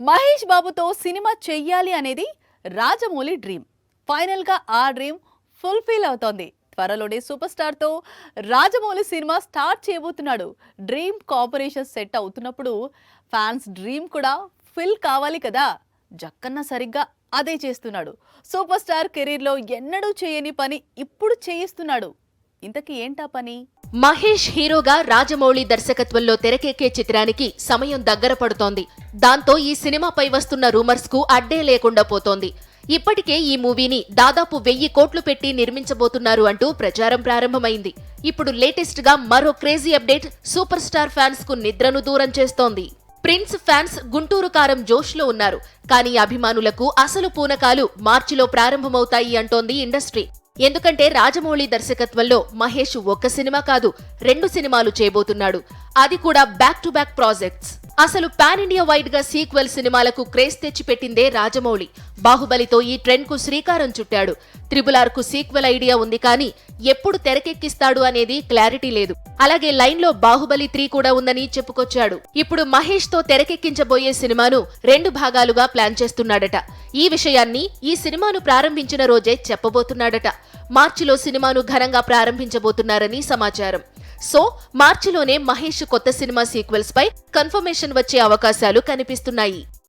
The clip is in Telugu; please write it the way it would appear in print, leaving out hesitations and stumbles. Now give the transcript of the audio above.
మహేష్ బాబుతో సినిమా చెయ్యాలి అనేది రాజమౌళి డ్రీమ్. ఫైనల్ గా ఆ డ్రీమ్ ఫుల్ఫిల్ అవుతోంది. త్వరలోనే సూపర్ స్టార్ తో రాజమౌళి సినిమా స్టార్ట్ చేయబోతున్నాడు. డ్రీమ్ కాంబినేషన్ సెట్ అవుతున్నప్పుడు ఫ్యాన్స్ డ్రీమ్ కూడా ఫిల్ కావాలి కదా. జక్కన్న సరిగ్గా అదే చేస్తున్నాడు. సూపర్ స్టార్ కెరీర్ లో ఎన్నడూ చేయని పని ఇప్పుడు చేయిస్తున్నాడు. ఇంతకీ ఏంటా పని? మహేష్ హీరోగా రాజమౌళి దర్శకత్వంలో తెరకెక్కే చిత్రానికి సమయం దగ్గర పడుతోంది. దాంతో ఈ సినిమాపై వస్తున్న రూమర్స్ కు అడ్డే లేకుండా పోతోంది. ఇప్పటికే ఈ మూవీని దాదాపు 1000 కోట్లు పెట్టి నిర్మించబోతున్నారు అంటూ ప్రచారం ప్రారంభమైంది. ఇప్పుడు లేటెస్ట్ గా మరో crazy update super star fans కు నిద్రను దూరం చేస్తోంది. ప్రిన్స్ ఫ్యాన్స్ గుంటూరు కారం జోష్ లో ఉన్నారు. కానీ అభిమానులకు అసలు పూనకాలు మార్చిలో ప్రారంభమవుతాయి అంటోంది ఇండస్ట్రీ. ఎందుకంటే రాజమౌళి దర్శకత్వంలో మహేష్ ఒక్క సినిమా కాదు 2 సినిమాలు చేయబోతున్నాడు. అది కూడా బ్యాక్ టు బ్యాక్ ప్రాజెక్ట్స్. అసలు పాన్ ఇండియా వైడ్ గా సీక్వెల్ సినిమాలకు క్రేజ్ తెచ్చిపెట్టిందే రాజమౌళి. బాహుబలితో ఈ ట్రెండ్ కు శ్రీకారం చుట్టాడు. RRR కు సీక్వెల్ ఐడియా ఉంది, కానీ ఎప్పుడు తెరకెక్కిస్తాడు అనేది క్లారిటీ లేదు. అలాగే లైన్ లో బాహుబలి 3 కూడా ఉందని చెప్పుకొచ్చాడు. ఇప్పుడు మహేష్ తో తెరకెక్కించబోయే సినిమాను 2 భాగాలుగా ప్లాన్ చేస్తున్నాడట. ఈ విషయాన్ని ఈ సినిమాను ప్రారంభించిన రోజే చెప్పబోతున్నాడట. మార్చిలో సినిమాను ఘనంగా ప్రారంభించబోతున్నారని సమాచారం. సో మార్చిలోనే మహేష్ కొత్త సినిమా సీక్వెల్స్ పై కన్ఫర్మేషన్ వచ్చే అవకాశాలు కనిపిస్తున్నాయి.